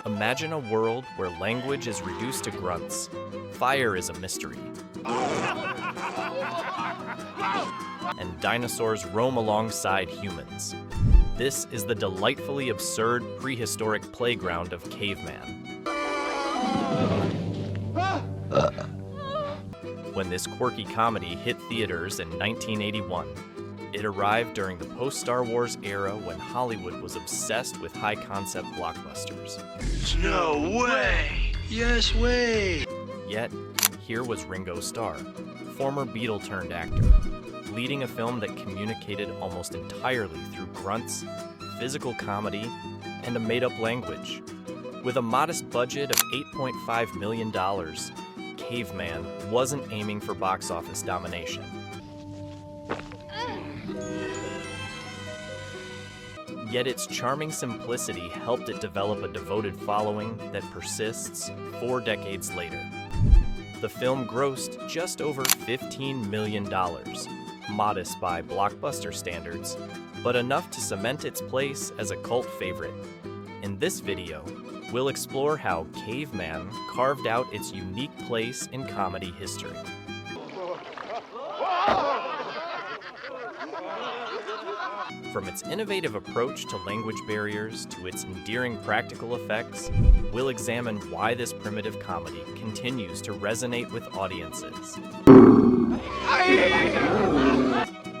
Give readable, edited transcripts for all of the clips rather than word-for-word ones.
Imagine a world where language is reduced to grunts, fire is a mystery, and dinosaurs roam alongside humans. This is the delightfully absurd prehistoric playground of Caveman. When this quirky comedy hit theaters in 1981, it arrived during the post-Star Wars era when Hollywood was obsessed with high-concept blockbusters. No way! Yes way! Yet, here was Ringo Starr, former Beatle-turned-actor, leading a film that communicated almost entirely through grunts, physical comedy, and a made-up language. With a modest budget of $8.5 million, Caveman wasn't aiming for box office domination. Yet its charming simplicity helped it develop a devoted following that persists 4 decades later. The film grossed just over $15 million, modest by blockbuster standards, but enough to cement its place as a cult favorite. In this video, we'll explore how Caveman carved out its unique place in comedy history. From its innovative approach to language barriers to its endearing practical effects, we'll examine why this primitive comedy continues to resonate with audiences.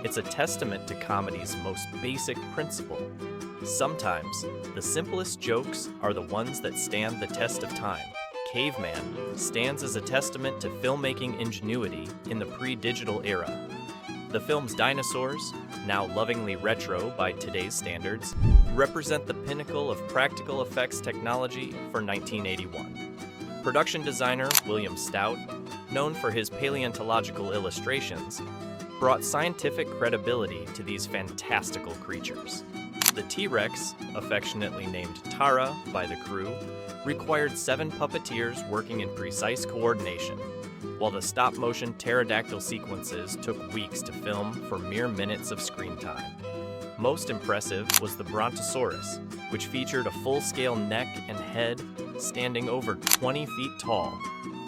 It's a testament to comedy's most basic principle. Sometimes, the simplest jokes are the ones that stand the test of time. Caveman stands as a testament to filmmaking ingenuity in the pre-digital era. The film's dinosaurs, now lovingly retro by today's standards, represent the pinnacle of practical effects technology for 1981. Production designer William Stout, known for his paleontological illustrations, brought scientific credibility to these fantastical creatures. The T-Rex, affectionately named Tara by the crew, required 7 puppeteers working in precise coordination, while the stop-motion pterodactyl sequences took weeks to film for mere minutes of screen time. Most impressive was the Brontosaurus, which featured a full-scale neck and head standing over 20 feet tall,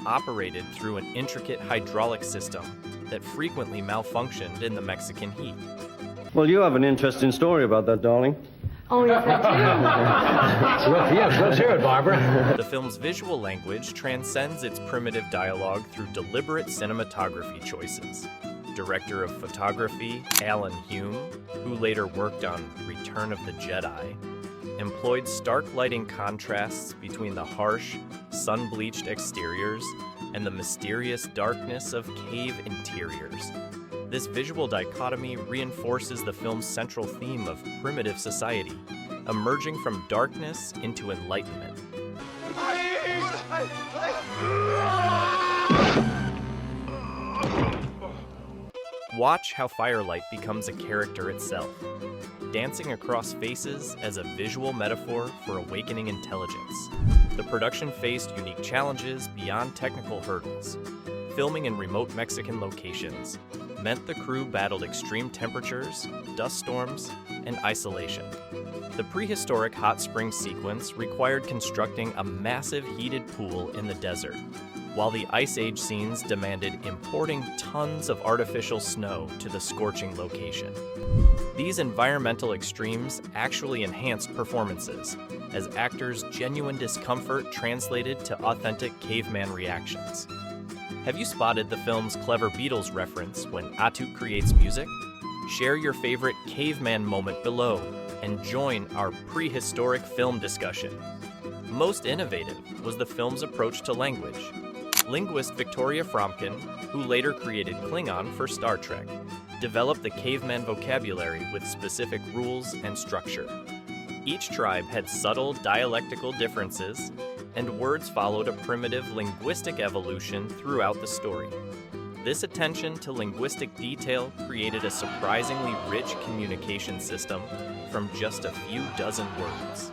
operated through an intricate hydraulic system that frequently malfunctioned in the Mexican heat. Well, you have an interesting story about that, darling. Oh, yes, I do. Yes, let's hear it, Barbara. The film's visual language transcends its primitive dialogue through deliberate cinematography choices. Director of photography Alan Hume, who later worked on Return of the Jedi, employed stark lighting contrasts between the harsh, sun-bleached exteriors and the mysterious darkness of cave interiors. This visual dichotomy reinforces the film's central theme of primitive society, emerging from darkness into enlightenment. Watch how firelight becomes a character itself, dancing across faces as a visual metaphor for awakening intelligence. The production faced unique challenges beyond technical hurdles. Filming in remote Mexican locations meant the crew battled extreme temperatures, dust storms, and isolation. The prehistoric hot spring sequence required constructing a massive heated pool in the desert, while the Ice Age scenes demanded importing tons of artificial snow to the scorching location. These environmental extremes actually enhanced performances, as actors' genuine discomfort translated to authentic caveman reactions. Have you spotted the film's clever Beatles reference when Atuk creates music? Share your favorite caveman moment below and join our prehistoric film discussion. Most innovative was the film's approach to language. Linguist Victoria Fromkin, who later created Klingon for Star Trek, developed the caveman vocabulary with specific rules and structure. Each tribe had subtle dialectical differences, and words followed a primitive linguistic evolution throughout the story. This attention to linguistic detail created a surprisingly rich communication system from just a few dozen words.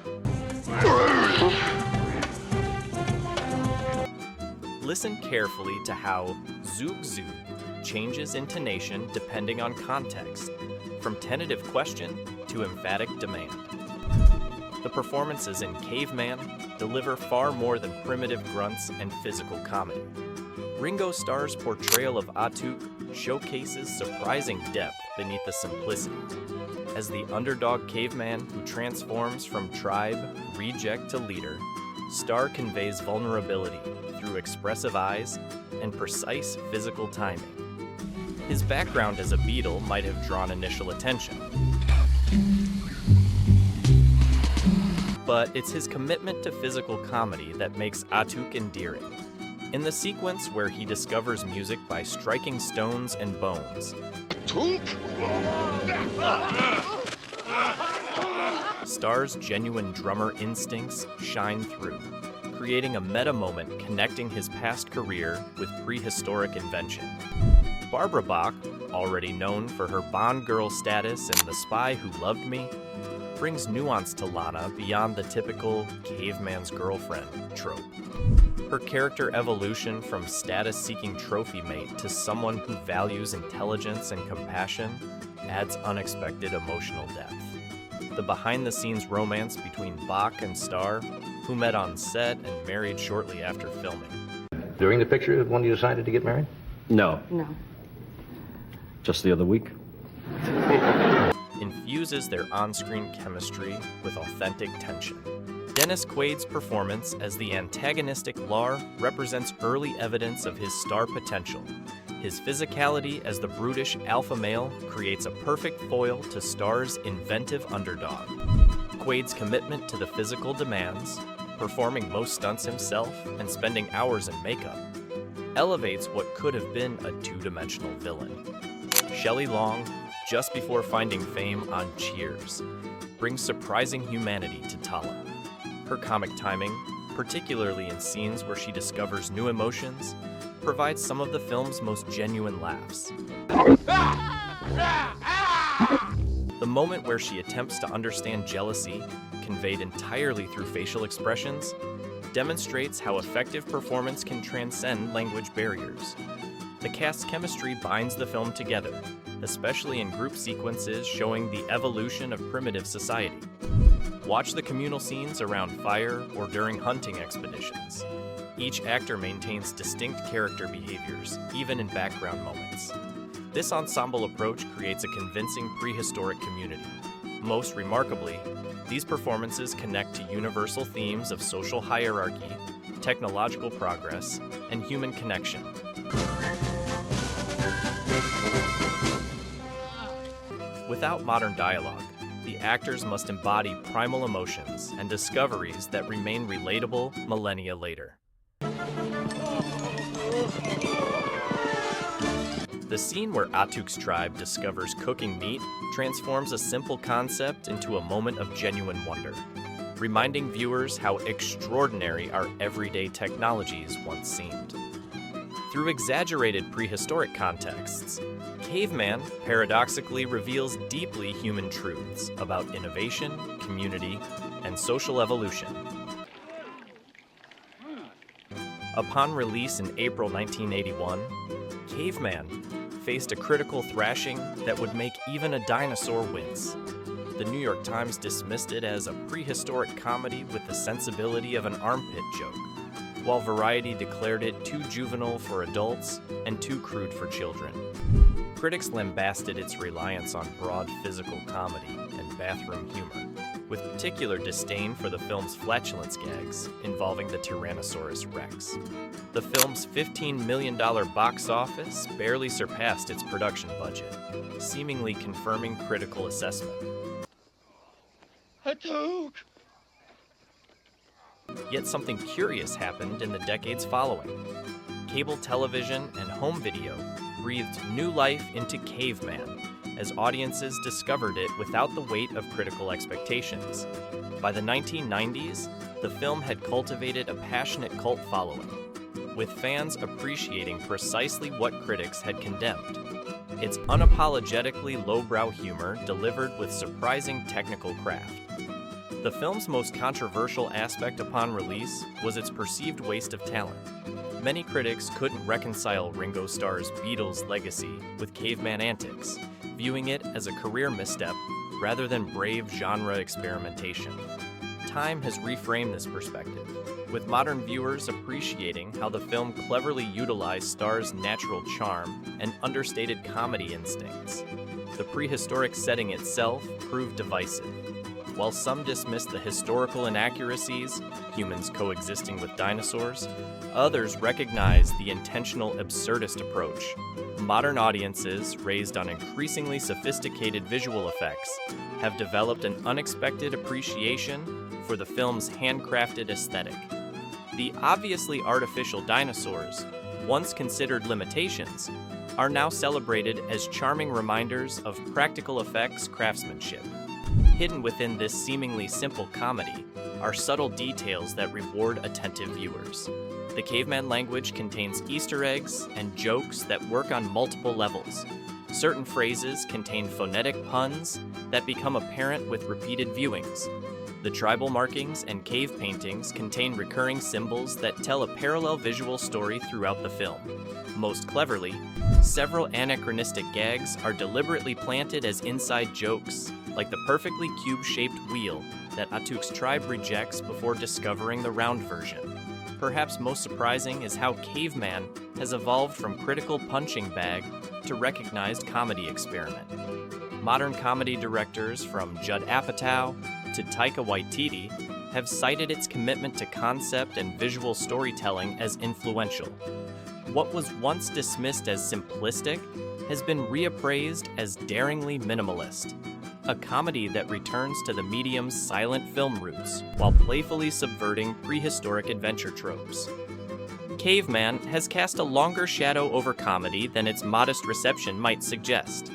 Listen carefully to how Zoog Zoog changes intonation depending on context, from tentative question to emphatic demand. The performances in Caveman deliver far more than primitive grunts and physical comedy. Ringo Starr's portrayal of Atuk showcases surprising depth beneath the simplicity. As the underdog caveman who transforms from tribe, reject to leader, Starr conveys vulnerability through expressive eyes and precise physical timing. His background as a beetle might have drawn initial attention, but it's his commitment to physical comedy that makes Atuk endearing. In the sequence where he discovers music by striking stones and bones, Starr's genuine drummer instincts shine through, creating a meta moment connecting his past career with prehistoric invention. Barbara Bach, already known for her Bond girl status in The Spy Who Loved Me, brings nuance to Lana beyond the typical caveman's girlfriend trope. Her character evolution from status-seeking trophy mate to someone who values intelligence and compassion adds unexpected emotional depth. The behind-the-scenes romance between Bach and Starr, who met on set and married shortly after filming. During the picture when you decided to get married? No, No. just the other week. Infuses their on-screen chemistry with authentic tension. Dennis Quaid's performance as the antagonistic Lar represents early evidence of his star potential. His physicality as the brutish alpha male creates a perfect foil to Starr's inventive underdog. Quaid's commitment to the physical demands, performing most stunts himself and spending hours in makeup, elevates what could have been a two-dimensional villain. Shelley Long, just before finding fame on Cheers, brings surprising humanity to Tala. Her comic timing, particularly in scenes where she discovers new emotions, provides some of the film's most genuine laughs. The moment where she attempts to understand jealousy, conveyed entirely through facial expressions, demonstrates how effective performance can transcend language barriers. The cast's chemistry binds the film together, especially in group sequences showing the evolution of primitive society. Watch the communal scenes around fire or during hunting expeditions. Each actor maintains distinct character behaviors, even in background moments. This ensemble approach creates a convincing prehistoric community. Most remarkably, these performances connect to universal themes of social hierarchy, technological progress, and human connection. Without modern dialogue, the actors must embody primal emotions and discoveries that remain relatable millennia later. The scene where Atuk's tribe discovers cooking meat transforms a simple concept into a moment of genuine wonder, reminding viewers how extraordinary our everyday technologies once seemed. Through exaggerated prehistoric contexts, Caveman paradoxically reveals deeply human truths about innovation, community, and social evolution. Upon release in April 1981, Caveman faced a critical thrashing that would make even a dinosaur wince. The New York Times dismissed it as a prehistoric comedy with the sensibility of an armpit joke, while Variety declared it too juvenile for adults and too crude for children. Critics lambasted its reliance on broad physical comedy and bathroom humor, with particular disdain for the film's flatulence gags involving the Tyrannosaurus Rex. The film's $15 million box office barely surpassed its production budget, seemingly confirming critical assessment. Yet something curious happened in the decades following. Cable television and home video breathed new life into Caveman as audiences discovered it without the weight of critical expectations. By the 1990s, the film had cultivated a passionate cult following, with fans appreciating precisely what critics had condemned. Its unapologetically lowbrow humor delivered with surprising technical craft. The film's most controversial aspect upon release was its perceived waste of talent. Many critics couldn't reconcile Ringo Starr's Beatles legacy with Caveman antics, viewing it as a career misstep rather than brave genre experimentation. Time has reframed this perspective, with modern viewers appreciating how the film cleverly utilized Starr's natural charm and understated comedy instincts. The prehistoric setting itself proved divisive. While some dismissed the historical inaccuracies, humans coexisting with dinosaurs, others recognized the intentional absurdist approach. Modern audiences, raised on increasingly sophisticated visual effects, have developed an unexpected appreciation for the film's handcrafted aesthetic. The obviously artificial dinosaurs, once considered limitations, are now celebrated as charming reminders of practical effects craftsmanship. Hidden within this seemingly simple comedy are subtle details that reward attentive viewers. The Caveman language contains Easter eggs and jokes that work on multiple levels. Certain phrases contain phonetic puns that become apparent with repeated viewings. The tribal markings and cave paintings contain recurring symbols that tell a parallel visual story throughout the film. Most cleverly, several anachronistic gags are deliberately planted as inside jokes, like the perfectly cube-shaped wheel that Atuk's tribe rejects before discovering the round version. Perhaps most surprising is how Caveman has evolved from critical punching bag to recognized comedy experiment. Modern comedy directors from Judd Apatow to Taika Waititi have cited its commitment to concept and visual storytelling as influential. What was once dismissed as simplistic has been reappraised as daringly minimalist, a comedy that returns to the medium's silent film roots while playfully subverting prehistoric adventure tropes. Caveman has cast a longer shadow over comedy than its modest reception might suggest.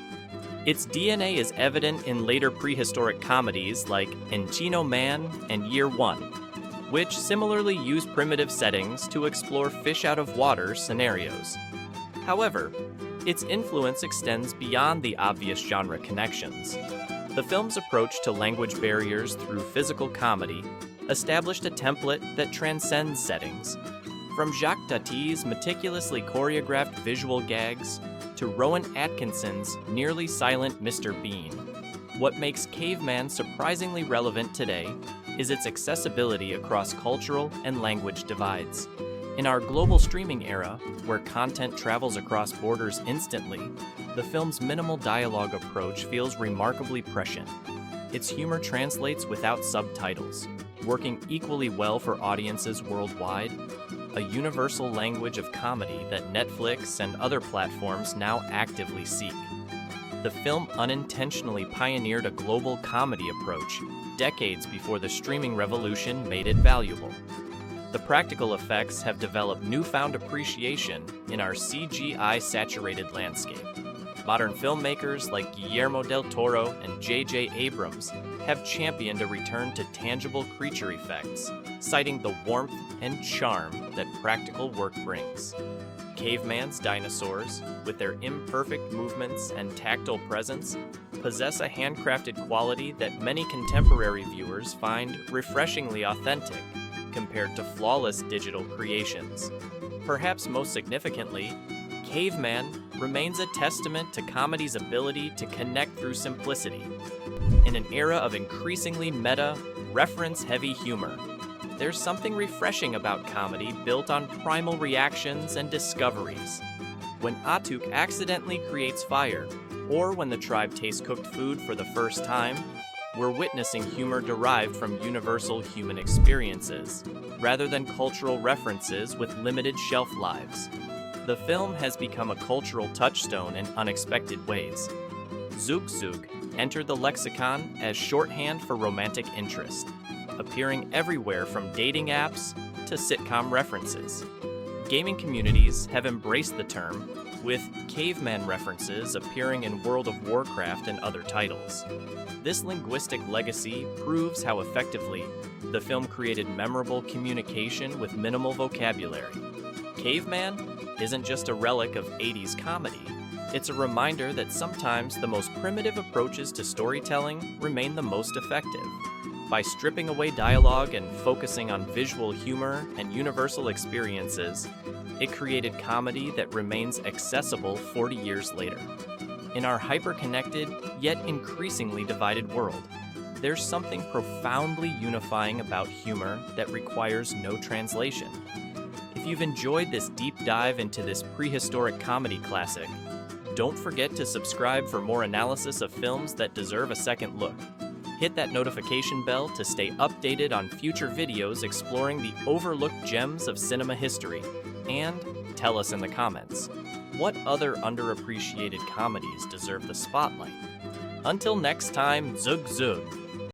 Its DNA is evident in later prehistoric comedies like Encino Man and Year One, which similarly use primitive settings to explore fish-out-of-water scenarios. However, its influence extends beyond the obvious genre connections. The film's approach to language barriers through physical comedy established a template that transcends settings. From Jacques Tati's meticulously choreographed visual gags to Rowan Atkinson's nearly silent Mr. Bean, what makes Caveman surprisingly relevant today is its accessibility across cultural and language divides. In our global streaming era, where content travels across borders instantly, the film's minimal dialogue approach feels remarkably prescient. Its humor translates without subtitles, working equally well for audiences worldwide, a universal language of comedy that Netflix and other platforms now actively seek. The film unintentionally pioneered a global comedy approach decades before the streaming revolution made it valuable. The practical effects have developed newfound appreciation in our CGI-saturated landscape. Modern filmmakers like Guillermo del Toro and J.J. Abrams have championed a return to tangible creature effects, citing the warmth and charm that practical work brings. Caveman's dinosaurs, with their imperfect movements and tactile presence, possess a handcrafted quality that many contemporary viewers find refreshingly authentic compared to flawless digital creations. Perhaps most significantly, Caveman remains a testament to comedy's ability to connect through simplicity. In an era of increasingly meta, reference-heavy humor, there's something refreshing about comedy built on primal reactions and discoveries. When Atuk accidentally creates fire, or when the tribe tastes cooked food for the first time, we're witnessing humor derived from universal human experiences, rather than cultural references with limited shelf lives. The film has become a cultural touchstone in unexpected ways. Zook Zook entered the lexicon as shorthand for romantic interest, appearing everywhere from dating apps to sitcom references. Gaming communities have embraced the term, with Caveman references appearing in World of Warcraft and other titles. This linguistic legacy proves how effectively the film created memorable communication with minimal vocabulary. Caveman isn't just a relic of 80s comedy, it's a reminder that sometimes the most primitive approaches to storytelling remain the most effective. By stripping away dialogue and focusing on visual humor and universal experiences, it created comedy that remains accessible 40 years later. In our hyper-connected, yet increasingly divided world, there's something profoundly unifying about humor that requires no translation. If you've enjoyed this deep dive into this prehistoric comedy classic, don't forget to subscribe for more analysis of films that deserve a second look. Hit that notification bell to stay updated on future videos exploring the overlooked gems of cinema history. And tell us in the comments, what other underappreciated comedies deserve the spotlight? Until next time, zug zug.